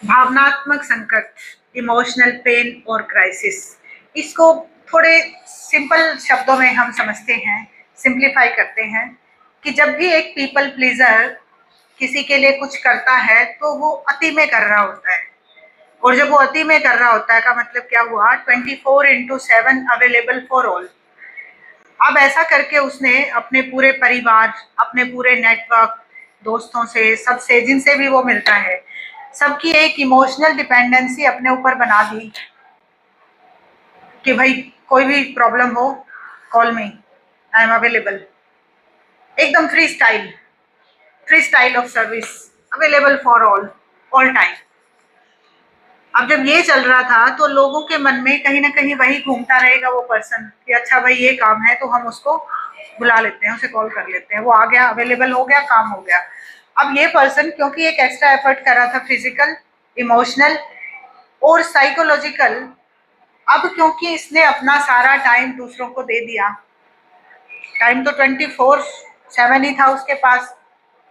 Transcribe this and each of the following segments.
भावनात्मक संकट, emotional pain और क्राइसिस, इसको थोड़े सिंपल शब्दों में हम समझते हैं, सिंप्लीफाई करते हैं कि जब भी एक पीपल प्लीजर किसी के लिए कुछ करता है तो वो अति में कर रहा होता है। और जब वो अति में कर रहा होता है का मतलब क्या हुआ, 24/7 अवेलेबल फॉर ऑल। अब ऐसा करके उसने अपने पूरे परिवार, अपने पूरे नेटवर्क, दोस्तों से, सबसे जिनसे भी वो मिलता है, सबकी एक इमोशनल डिपेंडेंसी अपने ऊपर बना दी कि भाई कोई भी प्रॉब्लम हो, call me, I am available. एकदम free style of service, available for all time. अब जब ये चल रहा था तो लोगों के मन में कहीं ना कहीं वही घूमता रहेगा वो पर्सन कि अच्छा भाई ये काम है तो हम उसको बुला लेते हैं, उसे कॉल कर लेते हैं, वो आ गया, अवेलेबल हो गया, काम हो गया। अब ये पर्सन क्योंकि एक एक्स्ट्रा एफर्ट कर रहा था, फिजिकल, इमोशनल और साइकोलॉजिकल, अब क्योंकि इसने अपना सारा टाइम दूसरों को दे दिया, टाइम तो 24/7 ही था उसके पास,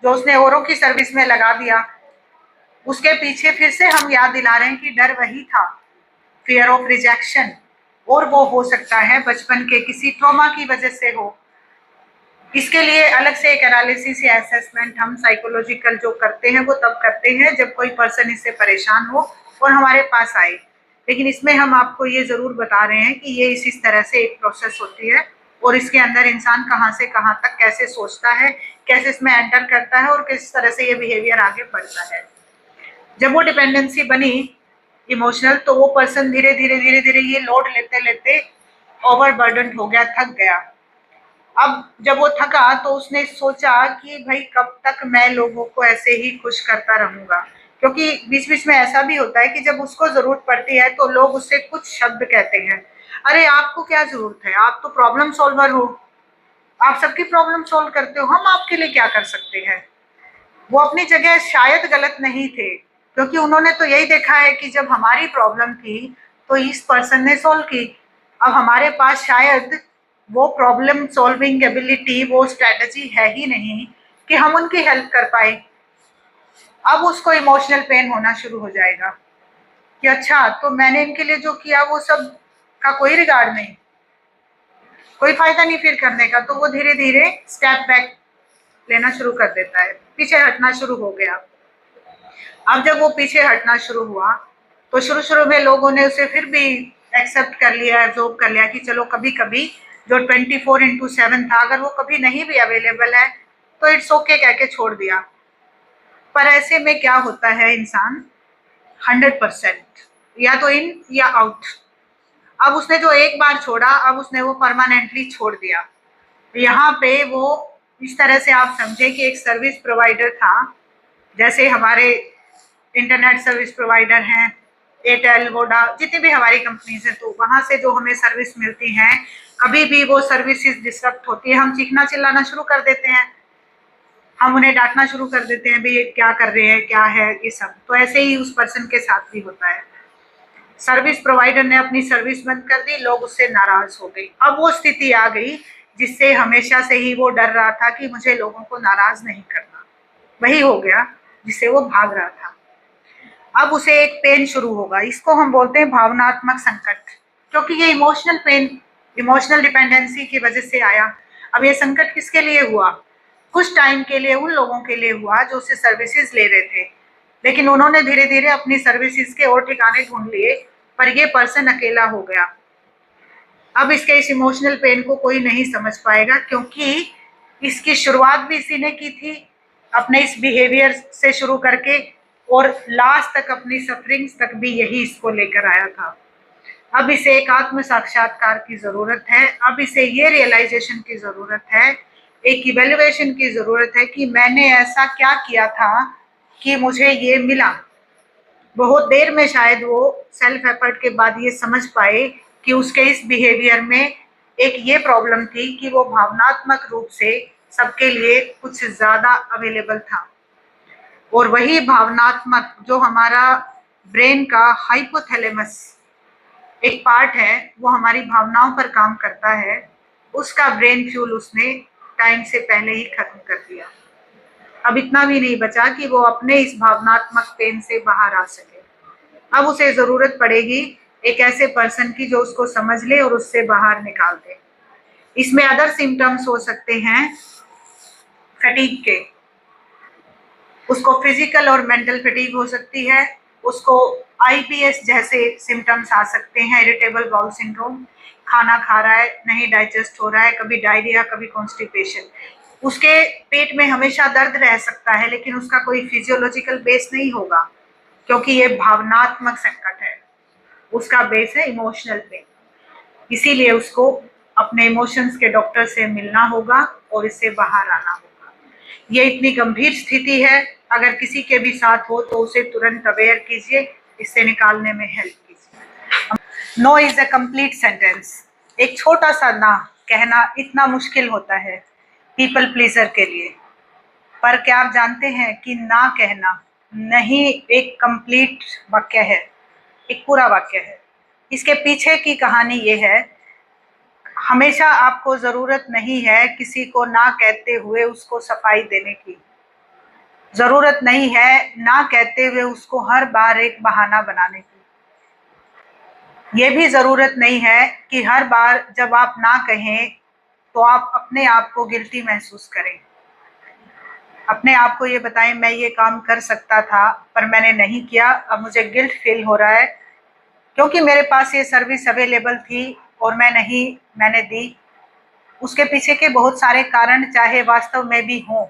जो उसने औरों की सर्विस में लगा दिया। उसके पीछे फिर से हम याद दिला रहे हैं कि डर वही था, फियर ऑफ रिजेक्शन, और वो हो सकता है बचपन के किसी ट्रॉमा की वजह से हो। इसके लिए अलग से एक एनालिसिस या असेसमेंट हम साइकोलॉजिकल जो करते हैं वो तब करते हैं जब कोई पर्सन इससे परेशान हो और हमारे पास आए। लेकिन इसमें हम आपको ये जरूर बता रहे हैं कि ये इस तरह से एक प्रोसेस होती है और इसके अंदर इंसान कहाँ से कहाँ तक कैसे सोचता है, कैसे इसमें एंटर करता है और किस तरह से ये बिहेवियर आगे बढ़ता है। जब वो डिपेंडेंसी बनी इमोशनल, तो वो पर्सन धीरे धीरे ये लोड लेते लेते ओवरबर्डन हो गया, थक गया। अब जब वो थका तो उसने सोचा कि भाई कब तक मैं लोगों को ऐसे ही खुश करता रहूंगा, क्योंकि बीच बीच में ऐसा भी होता है कि जब उसको जरूरत पड़ती है तो लोग उससे कुछ शब्द कहते हैं, अरे आपको क्या जरूरत है, आप तो प्रॉब्लम सॉल्वर हो, आप सबकी प्रॉब्लम सॉल्व करते हो, हम आपके लिए क्या कर सकते हैं। वो अपनी जगह शायद गलत नहीं थे, क्योंकि उन्होंने तो यही देखा है कि जब हमारी प्रॉब्लम थी तो इस पर्सन ने सॉल्व की। अब हमारे पास शायद वो प्रॉब्लम सॉल्विंग एबिलिटी, वो स्ट्रेटजी है ही नहीं कि हम उनकी हेल्प कर पाए। अब उसको इमोशनल पेन होना शुरू हो जाएगा कि अच्छा तो मैंने इनके लिए जो किया वो सब का कोई रिगार्ड नहीं, कोई फायदा नहीं फिर करने का। तो वो धीरे धीरे स्टेप बैक लेना शुरू कर देता है, पीछे हटना शुरू हो गया। अब जब वो पीछे हटना शुरू हुआ तो शुरू शुरू में लोगों ने उसे फिर भी एक्सेप्ट कर लिया, एब्जॉर्ब कर लिया कि चलो कभी कभी जो 24/7 था, अगर वो कभी नहीं भी अवेलेबल है तो इट्स ओके कह के छोड़ दिया। पर ऐसे में क्या होता है, इंसान 100% या तो इन या आउट। अब उसने जो एक बार छोड़ा, अब उसने वो परमानेंटली छोड़ दिया। यहाँ पे वो इस तरह से आप समझे कि एक सर्विस प्रोवाइडर था, जैसे हमारे इंटरनेट सर्विस प्रोवाइडर हैं, एयरटेल, वोडा, जितनी भी हमारी कंपनीज हैं, तो वहां से जो हमें सर्विस मिलती है, कभी भी वो सर्विसेज डिस्टर्ब होती है, हम चीखना चिल्लाना शुरू कर देते हैं, हम उन्हें डांटना शुरू कर देते हैं, भाई ये क्या कर रहे हैं, क्या है ये सब। तो ऐसे ही उस पर्सन के साथ भी होता है। सर्विस प्रोवाइडर ने अपनी सर्विस बंद कर दी, लोग उससे नाराज हो गए। अब वो स्थिति आ गई जिससे हमेशा से ही वो डर रहा था कि मुझे लोगों को नाराज नहीं करना, वही हो गया जिससे वो भाग रहा था। अब उसे एक पेन शुरू होगा, इसको हम बोलते हैं भावनात्मक संकट, क्योंकि ये इमोशनल पेन, इमोशनल डिपेंडेंसी की वजह से आया। अब ये संकट किसके लिए हुआ, कुछ टाइम के लिए उन लोगों के लिए हुआ जो उससे सर्विसेज ले रहे थे, लेकिन उन्होंने धीरे धीरे अपनी सर्विसेज के और ठिकाने ढूंढ लिए, पर ये पर्सन अकेला हो गया। अब इसके इस इमोशनल पेन को कोई नहीं समझ पाएगा, क्योंकि इसकी शुरुआत भी इसी ने की थी, अपने इस बिहेवियर से शुरू करके, और लास्ट तक अपनी सफरिंग्स तक भी यही इसको लेकर आया था। अब इसे एक आत्म साक्षात्कार की जरूरत है, अब इसे ये रियलाइजेशन की जरूरत है, एक इवेल्युएशन की जरूरत है कि मैंने ऐसा क्या किया था कि मुझे ये मिला। बहुत देर में शायद वो सेल्फ एफर्ट के बाद ये समझ पाए कि उसके इस बिहेवियर में एक ये प्रॉब्लम थी कि वो भावनात्मक रूप से सबके लिए कुछ ज्यादा अवेलेबल था। और वही भावनात्मक जो हमारा ब्रेन का हाइपोथैलेमस एक पार्ट है, वो हमारी भावनाओं पर काम करता है, उसका ब्रेन फ्यूल उसने टाइम से पहले ही खत्म कर दिया। अब इतना भी नहीं बचा कि वो अपने इस भावनात्मक पेन से बाहर आ सके। अब उसे जरूरत पड़ेगी एक ऐसे पर्सन की जो उसको समझ ले और उससे बाहर निकाल दे। इसमें अदर सिम्टम्स हो सकते हैं फटीग के, उसको फिजिकल और मेंटल फटीग हो सकती है, उसको आईबीएस जैसे सिम्टम्स आ सकते हैं, इरिटेबल बाउल सिंड्रोम, खाना खा रहा है नहीं डाइजेस्ट हो रहा है, कभी डायरिया कभी कॉन्स्टिपेशन, उसके पेट में हमेशा दर्द रह सकता है लेकिन उसका कोई फिजियोलॉजिकल बेस नहीं होगा क्योंकि ये भावनात्मक संकट है, उसका बेस है इमोशनल पेन। इसीलिए उसको अपने इमोशंस के डॉक्टर से मिलना होगा और इससे बाहर आना होगा। ये इतनी गंभीर स्थिति है, अगर किसी के भी साथ हो तो उसे तुरंत अवेयर कीजिए, इससे निकालने में हेल्प कीजिए। No is a complete sentence. एक छोटा सा ना कहना इतना मुश्किल होता है पीपल प्लीजर के लिए, पर क्या आप जानते हैं कि ना कहना नहीं एक कंप्लीट वाक्य है, एक पूरा वाक्य है। इसके पीछे की कहानी ये है, हमेशा आपको जरूरत नहीं है किसी को ना कहते हुए उसको सफाई देने की, जरूरत नहीं है ना कहते हुए उसको हर बार एक बहाना बनाने की, ये भी जरूरत नहीं है कि हर बार जब आप ना कहें तो आप अपने आप को गिल्टी महसूस करें, अपने आप को ये बताएं मैं ये काम कर सकता था पर मैंने नहीं किया, अब मुझे गिल्ट फील हो रहा है क्योंकि मेरे पास ये सर्विस अवेलेबल थी और मैंने दी। उसके पीछे के बहुत सारे कारण चाहे वास्तव में भी हों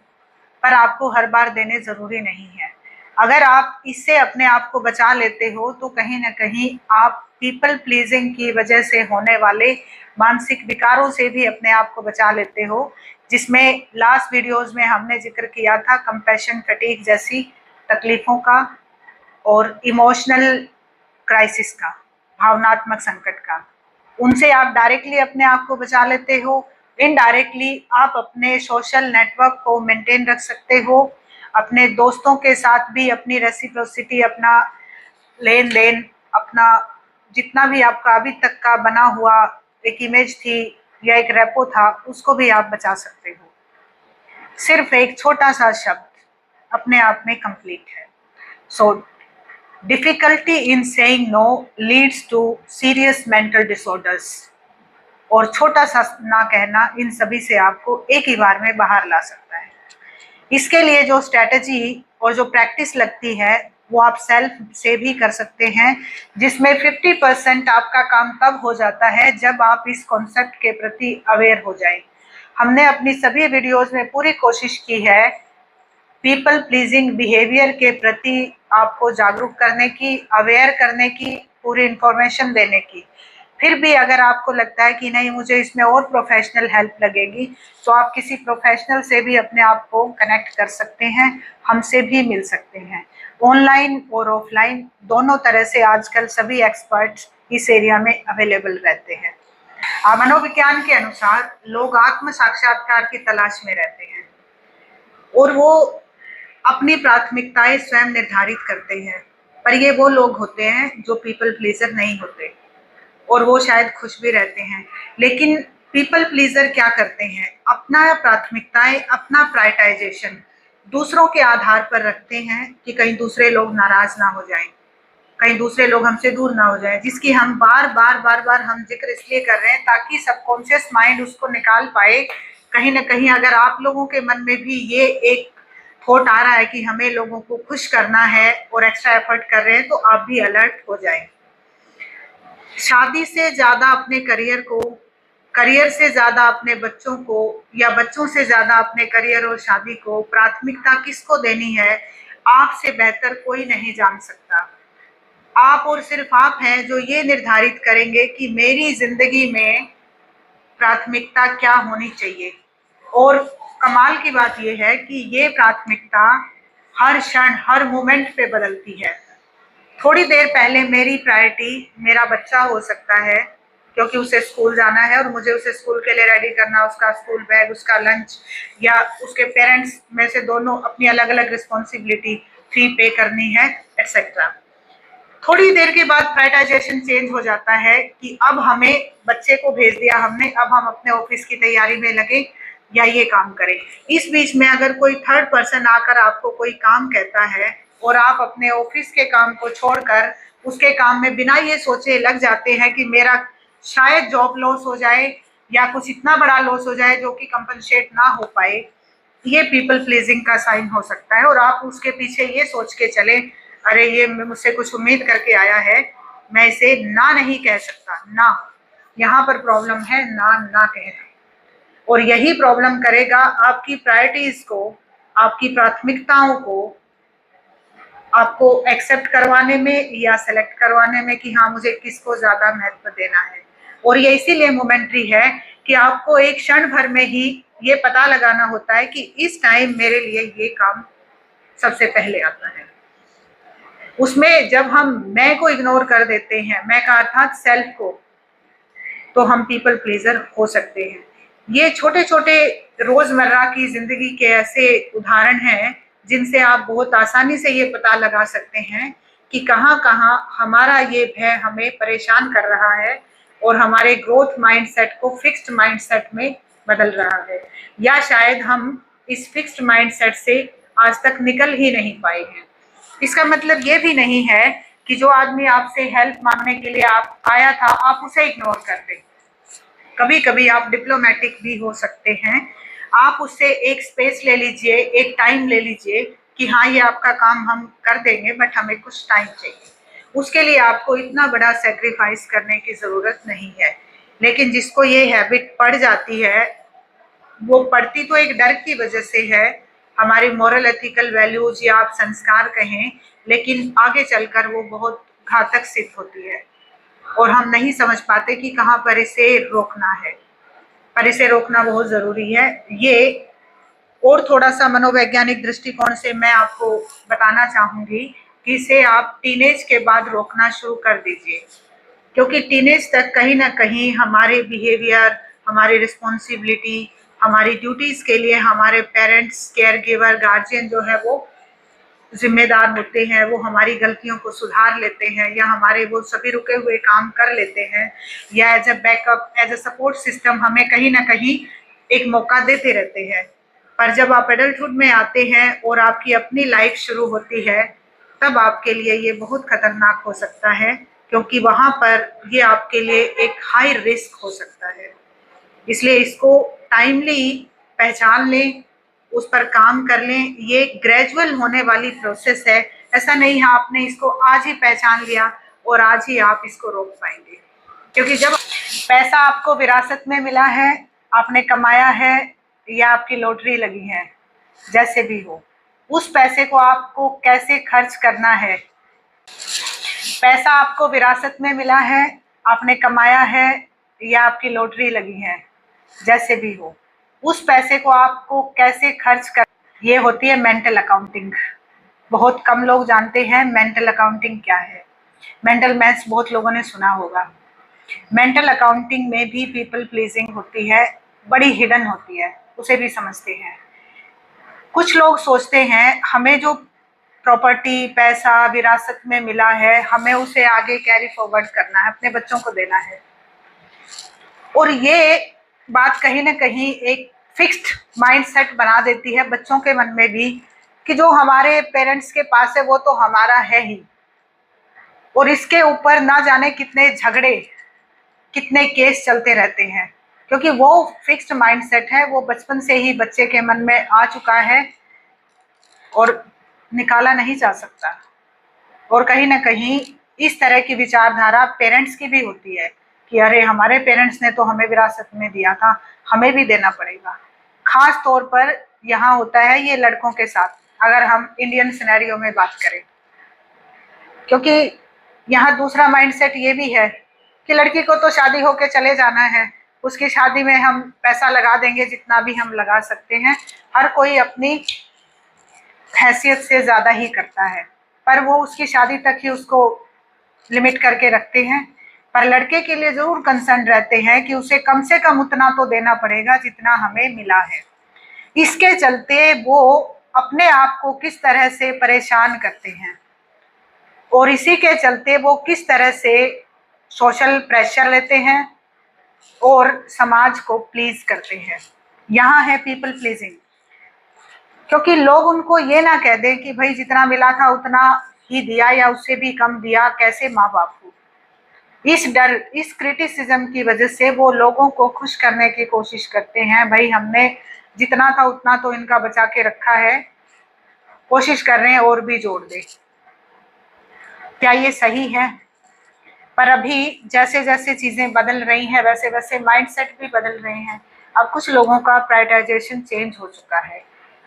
पर आपको हर बार देने जरूरी नहीं है। अगर आप इससे अपने आप को बचा लेते हो तो कहीं ना कहीं आप पीपल प्लीजिंग की वजह से होने वाले मानसिक विकारों से भी अपने आप को बचा लेते हो, जिसमें लास्ट वीडियोस में हमने जिक्र किया था कंपैशन फटीग जैसी तकलीफों का और इमोशनल क्राइसिस का, भावनात्मक संकट का। उनसे आप डायरेक्टली अपने आप को बचा लेते हो, इनडायरेक्टली आप अपने सोशल नेटवर्क को मेंटेन रख सकते हो, अपने दोस्तों के साथ भी अपनी रेसिप्रोसिटी, अपना लेन देन, अपना जितना भी आपका अभी तक का बना हुआ एक इमेज थी या एक रेपो था उसको भी आप बचा सकते हो। सिर्फ एक छोटा सा शब्द अपने आप में कंप्लीट है। So difficulty in saying no leads to serious mental disorders, और छोटा सा ना कहना इन सभी से आपको एक ही बार में बाहर ला सकता है। इसके लिए जो स्ट्रेटजी और जो प्रैक्टिस लगती है वो आप सेल्फ से भी कर सकते हैं, जिसमें 50% आपका काम तब हो जाता है जब आप इस कॉन्सेप्ट के प्रति अवेयर हो जाएं। हमने अपनी सभी वीडियोस में पूरी कोशिश की है पीपल प्लीजिंग बिहेवियर के प्रति आपको जागरूक करने की, अवेयर करने की, पूरी इंफॉर्मेशन देने की। फिर भी अगर आपको लगता है कि नहीं मुझे इसमें और प्रोफेशनल हेल्प लगेगी तो आप किसी प्रोफेशनल से भी अपने आप को कनेक्ट कर सकते हैं, हमसे भी मिल सकते हैं। ऑनलाइन और ऑफलाइन दोनों तरह से आजकल सभी एक्सपर्ट्स इस एरिया में अवेलेबल रहते हैं। मनोविज्ञान के अनुसार लोग आत्म साक्षात्कार की तलाश में रहते हैं और वो अपनी प्राथमिकताएं स्वयं निर्धारित करते हैं, पर ये वो लोग होते हैं जो पीपल प्लीजर नहीं होते और वो शायद खुश भी रहते हैं। लेकिन पीपल प्लीजर क्या करते हैं, अपना प्राथमिकताएं, अपना प्रायोरिटाइजेशन दूसरों के आधार पर रखते हैं कि कहीं दूसरे लोग नाराज ना हो जाएं, कहीं दूसरे लोग हमसे दूर ना हो जाएं, जिसकी हम बार बार हम जिक्र इसलिए कर रहे हैं ताकि सबकॉन्शियस माइंड उसको निकाल पाए। कहीं ना कहीं अगर आप लोगों के मन में भी ये एक थॉट आ रहा है कि हमें लोगों को खुश करना है और एक्स्ट्रा एफर्ट कर रहे हैं तो आप भी अलर्ट हो जाएं। शादी से ज्यादा अपने करियर को, करियर से ज्यादा अपने बच्चों को, या बच्चों से ज्यादा अपने करियर और शादी को प्राथमिकता किसको देनी है आपसे बेहतर कोई नहीं जान सकता। आप और सिर्फ आप हैं जो ये निर्धारित करेंगे कि मेरी जिंदगी में प्राथमिकता क्या होनी चाहिए। और कमाल की बात यह है कि ये प्राथमिकता हर क्षण, हर मोमेंट पे बदलती है। थोड़ी देर पहले मेरी प्रायोरिटी मेरा बच्चा हो सकता है क्योंकि उसे स्कूल जाना है और मुझे उसे स्कूल के लिए रेडी करना, उसका स्कूल बैग, उसका लंच, या उसके पेरेंट्स में से दोनों अपनी अलग अलग रिस्पॉन्सिबिलिटी फी पे करनी है, एटसेट्रा। थोड़ी देर के बाद प्रायोरिटाइजेशन चेंज हो जाता है कि अब हमें बच्चे को भेज दिया हमने, अब हम अपने ऑफिस की तैयारी में लगे या ये काम करें। इस बीच में अगर कोई थर्ड पर्सन आकर आपको कोई काम कहता है और आप अपने ऑफिस के काम को छोड़कर उसके काम में बिना ये सोचे लग जाते हैं कि मेरा शायद जॉब लॉस हो जाए या कुछ इतना बड़ा लॉस हो जाए जो कि कंपनसेट ना हो पाए, ये पीपल प्लीजिंग का साइन हो सकता है। और आप उसके पीछे ये सोच के चले, अरे ये मुझसे कुछ उम्मीद करके आया है, मैं इसे ना नहीं कह सकता, ना, यहाँ पर प्रॉब्लम है ना ना कहना। और यही प्रॉब्लम करेगा आपकी प्रायोरिटीज को, आपकी प्राथमिकताओं को आपको एक्सेप्ट करवाने में या सेलेक्ट करवाने में कि हाँ मुझे किसको ज्यादा महत्व देना है। और ये इसीलिए मोमेंट्री है कि आपको एक क्षण भर में ही ये पता लगाना होता है कि इस टाइम मेरे लिए ये काम सबसे पहले आता है। उसमें जब हम मैं को इग्नोर कर देते हैं, मैं का अर्थात सेल्फ को, तो हम पीपल प्लीजर हो सकते हैं। ये छोटे छोटे रोजमर्रा की जिंदगी के ऐसे उदाहरण हैं जिनसे आप बहुत आसानी से ये पता लगा सकते हैं कि कहाँ कहाँ हमारा ये भय हमें परेशान कर रहा है और हमारे ग्रोथ माइंडसेट को फिक्स्ड माइंडसेट में बदल रहा है, या शायद हम इस फिक्स्ड माइंडसेट से आज तक निकल ही नहीं पाए हैं। इसका मतलब ये भी नहीं है कि जो आदमी आपसे हेल्प मांगने के लिए आप आया था आप उसे इग्नोर कर दें। कभी कभी आप डिप्लोमेटिक भी हो सकते हैं, आप उससे एक स्पेस ले लीजिए, एक टाइम ले लीजिए कि हाँ ये आपका काम हम कर देंगे बट हमें कुछ टाइम चाहिए। उसके लिए आपको इतना बड़ा सेक्रीफाइस करने की जरूरत नहीं है। लेकिन जिसको ये हैबिट पड़ जाती है, वो पड़ती तो एक डर की वजह से है, हमारी मॉरल एथिकल वैल्यूज या आप संस्कार कहें, लेकिन आगे चलकर वो बहुत घातक सिद्ध होती है और हम नहीं समझ पाते कि कहाँ पर इसे रोकना है। पर इसे रोकना बहुत जरूरी है। ये और थोड़ा सा मनोवैज्ञानिक दृष्टिकोण से मैं आपको बताना चाहूंगी कि इसे आप टीनेज के बाद रोकना शुरू कर दीजिए, क्योंकि टीनेज तक कहीं ना कहीं हमारे बिहेवियर, हमारी रिस्पॉन्सिबिलिटी, हमारी ड्यूटीज के लिए हमारे पेरेंट्स, केयर गिवर, गार्जियन जो है वो जिम्मेदार होते हैं। वो हमारी गलतियों को सुधार लेते हैं या हमारे वो सभी रुके हुए काम कर लेते हैं, या as a backup, as a support system हमें कहीं ना कहीं एक मौका देते रहते हैं। पर जब आप एडल्टहुड में आते हैं और आपकी अपनी लाइफ शुरू होती है, तब आपके लिए ये बहुत खतरनाक हो सकता है, क्योंकि वहां पर ये आपके लिए एक हाई रिस्क हो सकता है। इसलिए इसको टाइमली पहचान लें, उस पर काम कर लें। ये ग्रेजुअल होने वाली प्रोसेस है, ऐसा नहीं है आपने इसको आज ही पहचान लिया और आज ही आप इसको रोक पाएंगे। क्योंकि जब पैसा आपको विरासत में मिला है, आपने कमाया है या आपकी लॉटरी लगी है, जैसे भी हो, उस पैसे को आपको कैसे खर्च करना है। पैसा आपको विरासत में मिला है, आपने कमाया है या आपकी लॉटरी लगी है, जैसे भी हो, उस पैसे को आपको कैसे खर्च कर, ये होती है मेंटल अकाउंटिंग। बहुत कम लोग जानते हैं मेंटल अकाउंटिंग क्या है। मेंटल मैथ्स बहुत लोगों ने सुना होगा। मेंटल अकाउंटिंग में भी पीपल प्लीजिंग होती है, बड़ी हिडन होती है, उसे भी समझते हैं। कुछ लोग सोचते हैं हमें जो प्रॉपर्टी, पैसा विरासत में मिला है, हमें उसे आगे कैरी फॉरवर्ड करना है, अपने बच्चों को देना है। और ये बात कहीं ना कहीं एक फिक्स्ड माइंडसेट बना देती है बच्चों के मन में भी कि जो हमारे पेरेंट्स के पास है वो तो हमारा है ही। और इसके ऊपर ना जाने कितने झगड़े, कितने केस चलते रहते हैं, क्योंकि वो फिक्स्ड माइंडसेट है, वो बचपन से ही बच्चे के मन में आ चुका है और निकाला नहीं जा सकता। और कहीं ना कहीं इस तरह की विचारधारा पेरेंट्स की भी होती है कि अरे हमारे पेरेंट्स ने तो हमें विरासत में दिया था, हमें भी देना पड़ेगा। खास तौर पर यहाँ होता है ये लड़कों के साथ, अगर हम इंडियन सिनेरियो में बात करें, क्योंकि यहाँ दूसरा माइंडसेट ये भी है कि लड़की को तो शादी होके चले जाना है, उसकी शादी में हम पैसा लगा देंगे जितना भी हम लगा सकते हैं। हर कोई अपनी हैसियत से ज्यादा ही करता है, पर वो उसकी शादी तक ही उसको लिमिट करके रखते हैं। पर लड़के के लिए जरूर कंसर्न रहते हैं कि उसे कम से कम उतना तो देना पड़ेगा जितना हमें मिला है। इसके चलते वो अपने आप को किस तरह से परेशान करते हैं और इसी के चलते वो किस तरह से सोशल प्रेशर लेते हैं और समाज को प्लीज करते हैं। यहाँ है पीपल प्लीजिंग, क्योंकि लोग उनको ये ना कह दें कि भाई जितना मिला था उतना ही दिया या उससे भी कम दिया, कैसे माँ बाप हो। इस डर, इस क्रिटिसिज्म की वजह से वो लोगों को खुश करने की कोशिश करते हैं, भाई हमने जितना था उतना तो इनका बचा के रखा है, कोशिश कर रहे हैं और भी जोड़ दे। क्या ये सही है? पर अभी जैसे जैसे चीजें बदल रही हैं वैसे वैसे माइंडसेट भी बदल रहे हैं। अब कुछ लोगों का प्रायोरिटाइजेशन चेंज हो चुका है।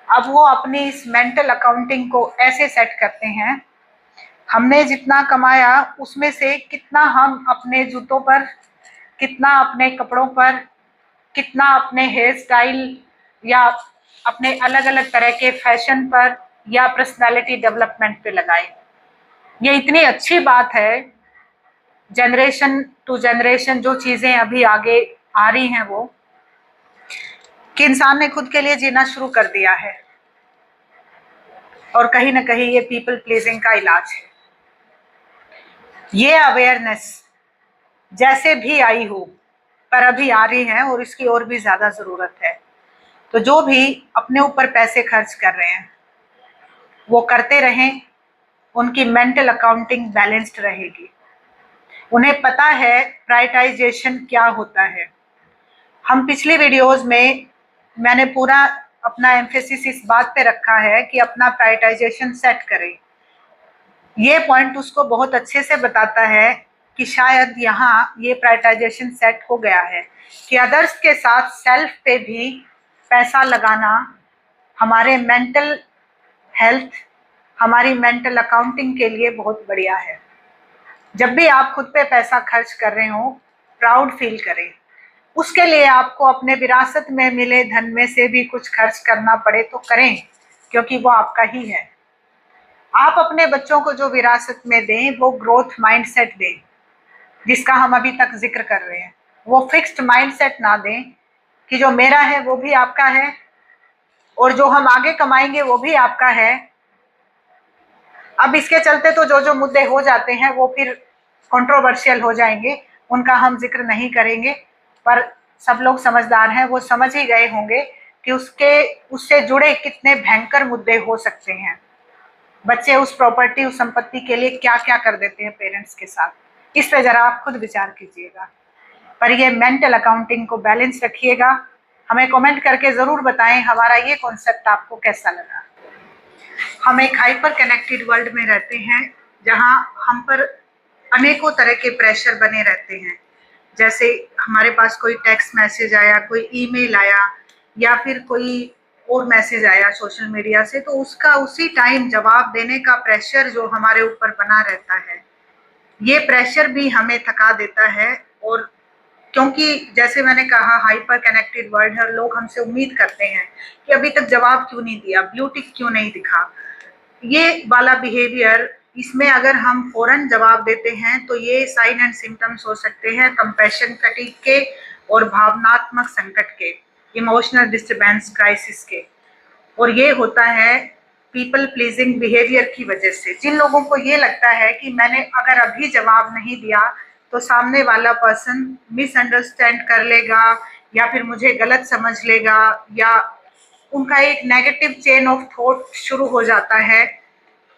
अब वो अपनी इस मेंटल अकाउंटिंग को ऐसे सेट करते हैं, हमने जितना कमाया उसमें से कितना हम अपने जूतों पर, कितना अपने कपड़ों पर, कितना अपने हेयर स्टाइल या अपने अलग अलग तरह के फैशन पर या पर्सनालिटी डेवलपमेंट पे लगाए। ये इतनी अच्छी बात है, जनरेशन टू जनरेशन जो चीजें अभी आगे आ रही हैं वो, कि इंसान ने खुद के लिए जीना शुरू कर दिया है। और कहीं ना कहीं ये पीपल प्लीजिंग का इलाज है। ये अवेयरनेस जैसे भी आई हो, पर अभी आ रही है और इसकी और भी ज्यादा जरूरत है। तो जो भी अपने ऊपर पैसे खर्च कर रहे हैं वो करते रहें, उनकी मेंटल अकाउंटिंग बैलेंस्ड रहेगी, उन्हें पता है प्रायोरिटाइजेशन क्या होता है। हम पिछली वीडियोस में मैंने पूरा अपना एम्फेसिस इस बात पे रखा है कि अपना प्रायोरिटाइजेशन सेट करें। ये पॉइंट उसको बहुत अच्छे से बताता है कि शायद यहाँ ये प्रायोरिटाइजेशन सेट हो गया है कि अदर्स के साथ सेल्फ पे भी पैसा लगाना हमारे मेंटल हेल्थ, हमारी मेंटल अकाउंटिंग के लिए बहुत बढ़िया है। जब भी आप खुद पे पैसा खर्च कर रहे हो, प्राउड फील करें। उसके लिए आपको अपने विरासत में मिले धन में से भी कुछ खर्च करना पड़े तो करें, क्योंकि वो आपका ही है। आप अपने बच्चों को जो विरासत में दें वो ग्रोथ माइंडसेट दें, जिसका हम अभी तक जिक्र कर रहे हैं। वो फिक्स्ड माइंडसेट ना दें कि जो मेरा है वो भी आपका है और जो हम आगे कमाएंगे वो भी आपका है। अब इसके चलते तो जो जो मुद्दे हो जाते हैं वो फिर कंट्रोवर्शियल हो जाएंगे, उनका हम जिक्र नहीं करेंगे। पर सब लोग समझदार हैं, वो समझ ही गए होंगे कि उससे जुड़े कितने भयंकर मुद्दे हो सकते हैं। बच्चे उस प्रॉपर्टी, उस संपत्ति के लिए क्या क्या कर देते हैं पेरेंट्स के साथ, इस पे जरा आप खुद विचार कीजिएगा। पर ये मेंटल अकाउंटिंग को बैलेंस रखिएगा। हमें कमेंट करके जरूर बताएं हमारा ये कॉन्सेप्ट आपको कैसा लगा। हम एक हाइपर कनेक्टेड वर्ल्ड में रहते हैं जहां हम पर अनेकों तरह के प्रेशर बने रहते हैं। जैसे हमारे पास कोई टेक्स्ट मैसेज आया, कोई ईमेल आया या फिर कोई और मैसेज आया सोशल मीडिया से, तो उसका उसी टाइम जवाब देने का प्रेशर जो हमारे ऊपर बना रहता है, ये प्रेशर भी हमें थका देता है। और क्योंकि जैसे मैंने कहा हाइपर कनेक्टेड वर्ल्ड है, लोग हमसे उम्मीद करते हैं कि अभी तक जवाब क्यों नहीं दिया, ब्लू टिक क्यों नहीं दिखा। ये वाला बिहेवियर, इसमें अगर हम फौरन जवाब देते हैं तो ये साइन एंड सिम्टम्स हो सकते हैं कंपैशन फटीग के और भावनात्मक संकट के, इमोशनल डिस्टर्बेंस क्राइसिस के। और ये होता है पीपल प्लीजिंग बिहेवियर की वजह से। जिन लोगों को ये लगता है कि मैंने अगर अभी जवाब नहीं दिया तो सामने वाला पर्सन मिसअंडरस्टैंड कर लेगा या फिर मुझे गलत समझ लेगा, या उनका एक नेगेटिव चेन ऑफ थॉट शुरू हो जाता है।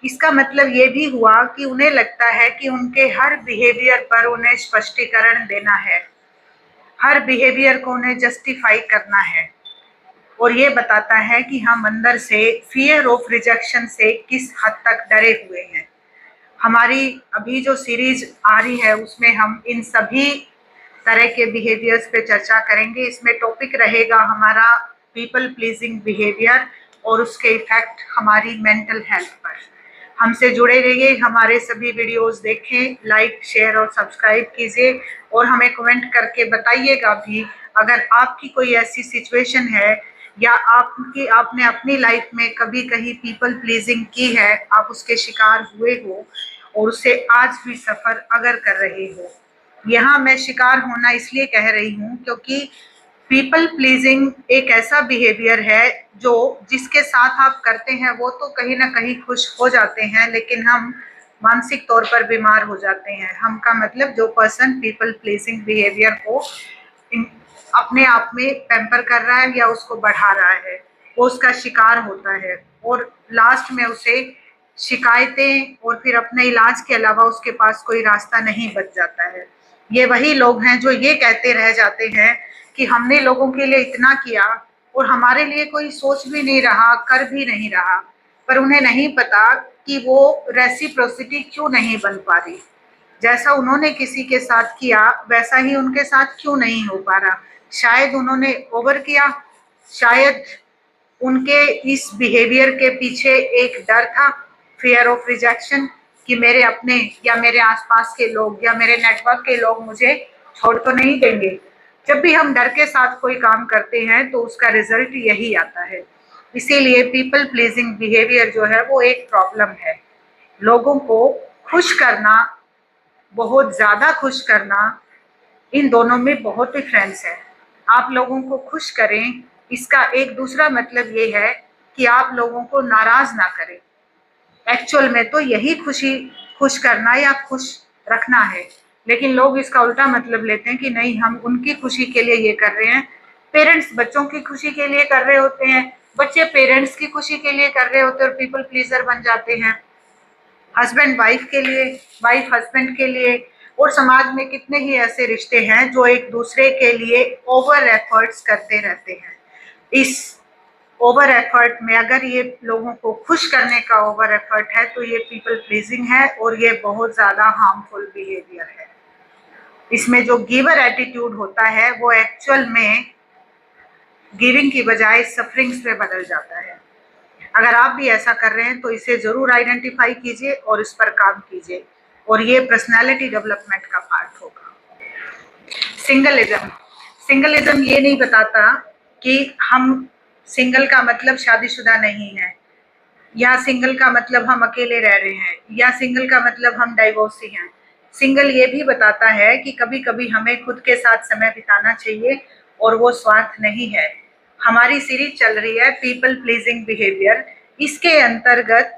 इसका मतलब ये भी हुआ कि उन्हें लगता है कि उनके हर बिहेवियर पर उन्हें स्पष्टीकरण देना है, हर बिहेवियर को उन्हें जस्टिफाई करना है। और ये बताता है कि हम अंदर से फियर ऑफ रिजेक्शन से किस हद तक डरे हुए हैं। हमारी अभी जो सीरीज आ रही है उसमें हम इन सभी तरह के बिहेवियर्स पे चर्चा करेंगे। इसमें टॉपिक रहेगा हमारा पीपल प्लीजिंग बिहेवियर और उसके इफेक्ट हमारी मेंटल हेल्थ पर। हमसे जुड़े रहिए, हमारे सभी वीडियोस देखें, लाइक शेयर और सब्सक्राइब कीजिए और हमें कमेंट करके बताइएगा भी अगर आपकी कोई ऐसी सिचुएशन है या आपने अपनी लाइफ में कभी कहीं पीपल प्लीजिंग की है, आप उसके शिकार हुए हो और उससे आज भी सफर अगर कर रहे हो। यहाँ मैं शिकार होना इसलिए कह रही हूँ क्योंकि पीपल प्लीजिंग एक ऐसा बिहेवियर है जो जिसके साथ आप करते हैं वो तो कहीं ना कहीं खुश हो जाते हैं, लेकिन हम मानसिक तौर पर बीमार हो जाते हैं। हम का मतलब जो पर्सन पीपल प्लीजिंग बिहेवियर को अपने आप में पैम्पर कर रहा है या उसको बढ़ा रहा है, वो उसका शिकार होता है और लास्ट में उसे शिकायतें और फिर अपने इलाज के अलावा उसके पास कोई रास्ता नहीं बच जाता है। ये वही लोग हैं जो ये कहते रह जाते हैं कि हमने लोगों के लिए इतना किया और हमारे लिए कोई सोच भी नहीं रहा, कर भी नहीं रहा, पर उन्हें नहीं पता कि वो रेसिप्रोसिटी क्यों नहीं बन पा रही। जैसा उन्होंने किसी के साथ किया वैसा ही उनके साथ क्यों नहीं हो पा रहा। शायद उन्होंने ओवर किया, शायद उनके इस बिहेवियर के पीछे एक डर था, फियर ऑफ रिजेक्शन, कि मेरे अपने या मेरे आसपास के लोग या मेरे नेटवर्क के लोग मुझे छोड़ तो नहीं देंगे। जब भी हम डर के साथ कोई काम करते हैं तो उसका रिजल्ट यही आता है। इसीलिए पीपल प्लीजिंग बिहेवियर जो है वो एक प्रॉब्लम है। लोगों को खुश करना, बहुत ज़्यादा खुश करना, इन दोनों में बहुत डिफरेंस है। आप लोगों को खुश करें, इसका एक दूसरा मतलब ये है कि आप लोगों को नाराज ना करें। एक्चुअल में तो यही खुश करना या खुश रखना है, लेकिन लोग इसका उल्टा मतलब लेते हैं कि नहीं, हम उनकी खुशी के लिए ये कर रहे हैं। पेरेंट्स बच्चों की खुशी के लिए कर रहे होते हैं, बच्चे पेरेंट्स की खुशी के लिए कर रहे होते हैं और पीपल प्लीजर बन जाते हैं। हस्बैंड वाइफ के लिए, वाइफ हस्बैंड के लिए, और समाज में कितने ही ऐसे रिश्ते हैं जो एक दूसरे के लिए ओवर एफर्ट्स करते रहते हैं। इस ओवर एफर्ट में अगर ये लोगों को खुश करने का ओवर एफर्ट है तो ये पीपल प्लीजिंग है और ये बहुत ज़्यादा हार्मफुल बिहेवियर है। इसमें जो गिवर एटीट्यूड होता है वो एक्चुअल में गिविंग की बजाय सफरिंग्स में बदल जाता है। अगर आप भी ऐसा कर रहे हैं तो इसे ज़रूर आइडेंटिफाई कीजिए और इस पर काम कीजिए, और ये पर्सनालिटी डेवलपमेंट का पार्ट होगा। सिंगलिज्म ये नहीं बताता कि हम सिंगल का मतलब शादीशुदा नहीं है, या सिंगल का मतलब हम अकेले रह रहे हैं, या सिंगल का मतलब हम डाइवोर्सी हैं। सिंगल ये भी बताता है कि कभी कभी हमें खुद के साथ समय बिताना चाहिए और वो स्वार्थ नहीं है। हमारी सीरीज चल रही है पीपल प्लीजिंग बिहेवियर, इसके अंतर्गत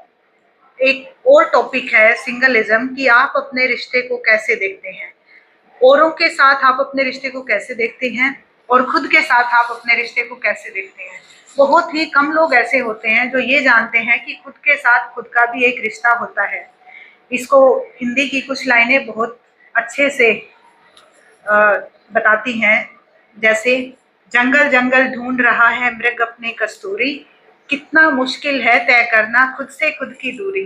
एक और टॉपिक है सिंगलिज्म, कि आप अपने रिश्ते को कैसे देखते हैं, औरों के साथ आप अपने रिश्ते को कैसे देखते हैं, और खुद के साथ आप अपने रिश्ते को कैसे देखते हैं। बहुत ही कम लोग ऐसे होते हैं जो ये जानते हैं कि खुद के साथ खुद का भी एक रिश्ता होता है। इसको हिंदी की कुछ लाइनें बहुत अच्छे से बताती हैं, जैसे जंगल जंगल ढूंढ रहा है मृग अपनी कस्तूरी, कितना मुश्किल है तय करना खुद से खुद की दूरी,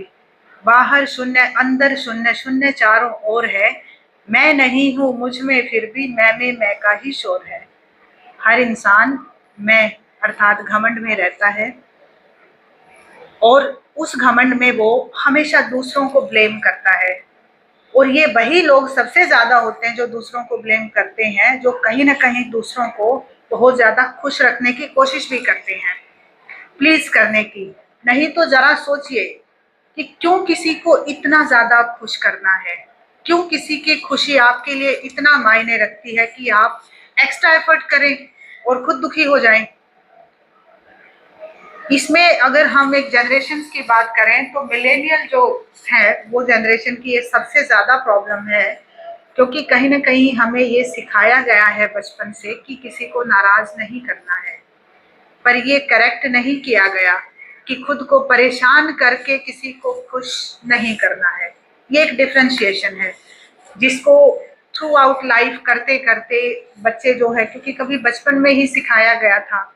बाहर शून्य अंदर शून्य, शून्य चारों ओर है, मैं नहीं हूँ मुझ में फिर भी मैं में मैं का ही शोर है। हर इंसान मैं अर्थात घमंड में रहता है और उस घमंड में वो हमेशा दूसरों को ब्लेम करता है, और ये वही लोग सबसे ज्यादा होते हैं जो दूसरों को ब्लेम करते हैं, जो कहीं ना कहीं दूसरों को बहुत ज्यादा खुश रखने की कोशिश भी करते हैं, प्लीज करने की। नहीं तो जरा सोचिए कि क्यों किसी को इतना ज्यादा खुश करना है, क्यों किसी की खुशी आपके लिए इतना मायने रखती है कि आप एक्स्ट्रा एफर्ट करें और खुद दुखी हो जाएं। इसमें अगर हम एक जनरेशन की बात करें तो मिलेनियल जो है वो जनरेशन की ये सबसे ज्यादा प्रॉब्लम है, क्योंकि कहीं ना कहीं हमें ये सिखाया गया है बचपन से कि किसी को नाराज नहीं करना है, पर ये करेक्ट नहीं किया गया कि खुद को परेशान करके किसी को खुश नहीं करना है। ये एक डिफरेंशिएशन है जिसको थ्रू आउट लाइफ करते करते बच्चे जो है, क्योंकि कभी बचपन में ही सिखाया गया था,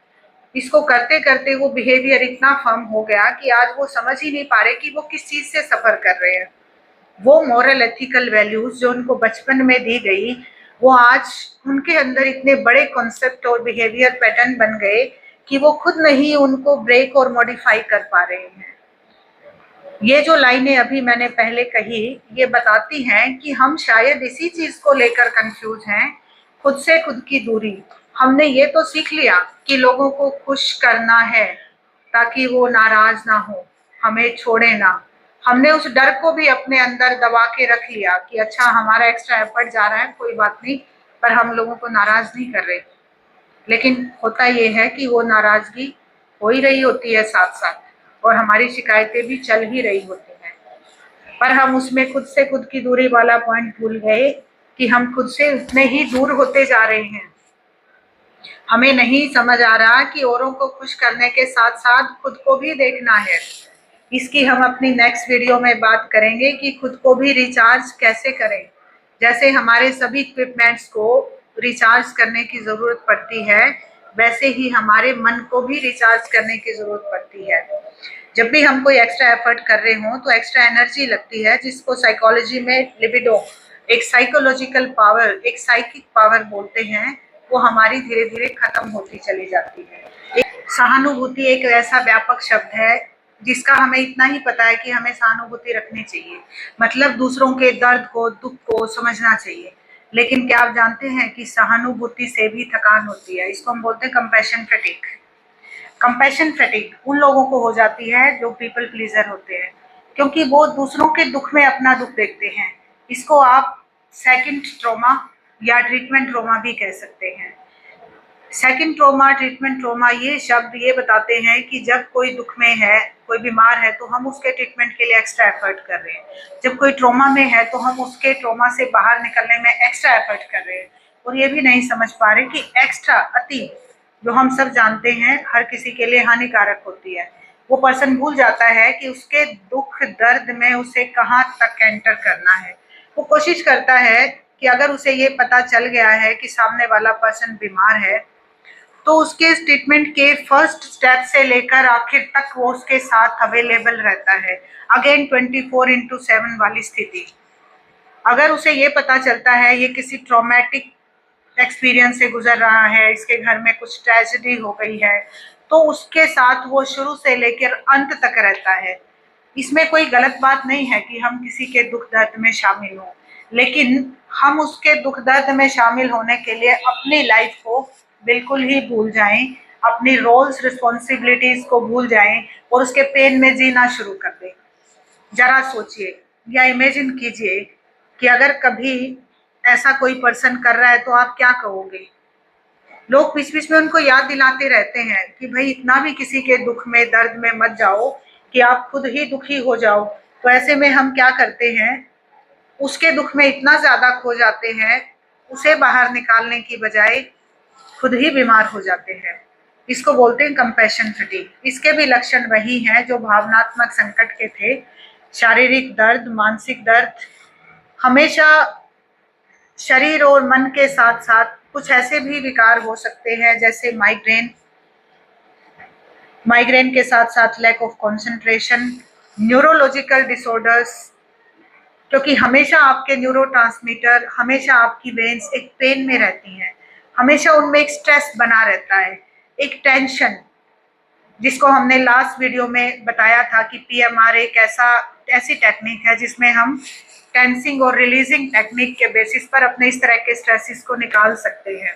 इसको करते करते वो बिहेवियर इतना फर्म हो गया कि आज वो समझ ही नहीं पा रहे कि वो किस चीज से सफर कर रहे हैं। वो मॉरल एथिकल वैल्यूज जो उनको बचपन में दी गई वो आज उनके अंदर इतने बड़े कॉन्सेप्ट और बिहेवियर पैटर्न बन गए कि वो खुद नहीं उनको ब्रेक और मॉडिफाई कर पा रहे हैं। ये जो लाइनें अभी मैंने पहले कही ये बताती हैं कि हम शायद इसी चीज को लेकर कंफ्यूज हैं, खुद से खुद की दूरी। हमने ये तो सीख लिया कि लोगों को खुश करना है ताकि वो नाराज ना हो, हमें छोड़े ना। हमने उस डर को भी अपने अंदर दबा के रख लिया कि अच्छा हमारा एक्स्ट्रा एफर्ट जा रहा है, कोई बात नहीं, पर हम लोगों को नाराज नहीं कर रहे। लेकिन होता ये है कि वो नाराजगी हो ही रही होती है साथ साथ, और हमारी शिकायतें भी चल ही रही होती हैं, पर हम उसमें खुद से खुद की दूरी वाला पॉइंट भूल गए कि हम खुद से उतने ही दूर होते जा रहे हैं। हमें नहीं समझ आ रहा कि औरों को खुश करने के साथ साथ खुद को भी देखना है। इसकी हम अपनी नेक्स्ट वीडियो में बात करेंगे कि खुद को भी रिचार्ज कैसे करें। जैसे हमारे सभी इक्विपमेंट्स को रिचार्ज करने की ज़रूरत पड़ती है, वैसे ही हमारे मन को भी रिचार्ज करने की ज़रूरत पड़ती है। जब भी हम कोई एक्स्ट्रा एफर्ट कर रहे हों तो एक्स्ट्रा एनर्जी लगती है, जिसको साइकोलॉजी में लिबिडो, एक साइकोलॉजिकल पावर, एक साइकिक पावर बोलते हैं। वो हमारी धीरे धीरे खत्म होती चली जाती है। सहानुभूति एक ऐसा व्यापक शब्द है जिसका हमें इतना ही पता है कि हमें सहानुभूति रखनी चाहिए, मतलब दूसरों के दर्द को, दुख को समझना चाहिए। लेकिन क्या आप जानते हैं कि सहानुभूति से भी थकान होती है। इसको हम बोलते हैं कंपैशन फैटिग। कंपैशन फैटिग उन लोगों को हो जाती है जो पीपल प्लीजर होते हैं, क्योंकि वो दूसरों के दुख में अपना दुख देखते हैं। इसको आप सेकंड ट्रॉमा या ट्रीटमेंट ट्रॉमा भी कह सकते हैं। सेकंड ट्रॉमा, ट्रीटमेंट ट्रॉमा, ये शब्द ये बताते हैं कि जब कोई दुख में है, कोई बीमार है, तो हम उसके ट्रीटमेंट के लिए एक्स्ट्रा एफर्ट कर रहे हैं। जब कोई ट्रॉमा में है तो हम उसके ट्रॉमा से बाहर निकलने में एक्स्ट्रा एफर्ट कर रहे हैं, और ये भी नहीं समझ पा रहे कि एक्स्ट्रा, अति, जो हम सब जानते हैं हर किसी के लिए हानिकारक होती है। वो पर्सन भूल जाता है कि उसके दुख दर्द में उसे कहाँ तक एंटर करना है। वो कोशिश करता है कि अगर उसे ये पता चल गया है कि सामने वाला पर्सन बीमार है, तो उसके ट्रीटमेंट के फर्स्ट स्टेप से लेकर आखिर तक वो उसके साथ अवेलेबल रहता है। अगेन 24/7 वाली स्थिति। अगर उसे ये पता चलता है ये किसी ट्रॉमेटिक एक्सपीरियंस से गुजर रहा है, इसके घर में कुछ ट्रेजेडी हो गई है, तो उसके साथ वो शुरू से लेकर अंत तक रहता है। इसमें कोई गलत बात नहीं है कि हम किसी के दुख दर्द में शामिल हों, लेकिन हम उसके दुख दर्द में शामिल होने के लिए अपनी लाइफ को बिल्कुल ही भूल जाएं, अपनी रोल्स रिस्पॉन्सिबिलिटीज को भूल जाएं और उसके पेन में जीना शुरू कर दें। जरा सोचिए या इमेजिन कीजिए कि अगर कभी ऐसा कोई पर्सन कर रहा है तो आप क्या कहोगे। लोग बीच बीच में उनको याद दिलाते रहते हैं कि भाई इतना भी किसी के दुख में, दर्द में मत जाओ कि आप खुद ही दुखी हो जाओ। तो ऐसे में हम क्या करते हैं, उसके दुख में इतना ज्यादा खो जाते हैं, उसे बाहर निकालने की बजाय खुद ही बीमार हो जाते हैं। इसको बोलते हैं कंपैशन फटीग। इसके भी लक्षण वही हैं जो भावनात्मक संकट के थे। शारीरिक दर्द, मानसिक दर्द, हमेशा शरीर और मन के साथ साथ कुछ ऐसे भी विकार हो सकते हैं जैसे माइग्रेन, माइग्रेन के साथ साथ lack of concentration, neurological disorders, क्योंकि हमेशा आपके न्यूरोट्रांसमीटर, हमेशा आपकी वेन्स एक पेन में रहती हैं, हमेशा उनमें एक स्ट्रेस बना रहता है, एक टेंशन, जिसको हमने लास्ट वीडियो में बताया था कि PMR एक ऐसी टेक्निक है जिसमें हम टेंसिंग और रिलीजिंग टेक्निक के बेसिस पर अपने इस तरह के स्ट्रेसेस को निकाल सकते हैं।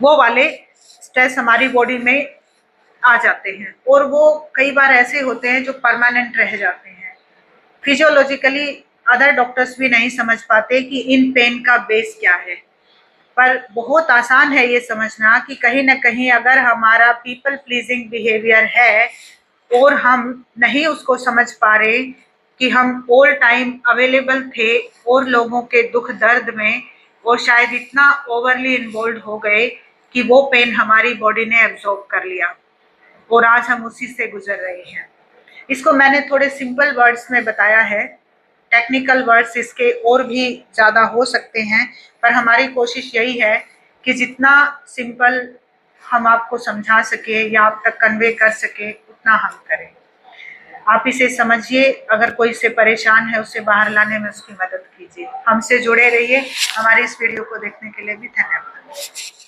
वो वाले स्ट्रेस हमारी बॉडी में आ जाते हैं और वो कई बार ऐसे होते हैं जो परमानेंट रह जाते हैं। फिजियोलॉजिकली अदर डॉक्टर्स भी नहीं समझ पाते कि इन पेन का बेस क्या है, पर बहुत आसान है ये समझना कि कहीं ना कहीं अगर हमारा पीपल प्लीजिंग बिहेवियर है और हम नहीं उसको समझ पा रहे कि हम ऑल टाइम अवेलेबल थे और लोगों के दुख दर्द में, और शायद इतना ओवरली इन्वॉल्व हो गए कि वो पेन हमारी बॉडी ने एब्जॉर्ब कर लिया और आज हम उसी से गुजर रहे हैं। इसको मैंने थोड़े सिंपल वर्ड्स में बताया है, टेक्निकल वर्ड्स इसके और भी ज़्यादा हो सकते हैं, पर हमारी कोशिश यही है कि जितना सिंपल हम आपको समझा सके या आप तक कन्वे कर सके उतना हम करें। आप इसे समझिए, अगर कोई इससे परेशान है उसे बाहर लाने में उसकी मदद कीजिए। हमसे जुड़े रहिए। हमारे इस वीडियो को देखने के लिए भी धन्यवाद।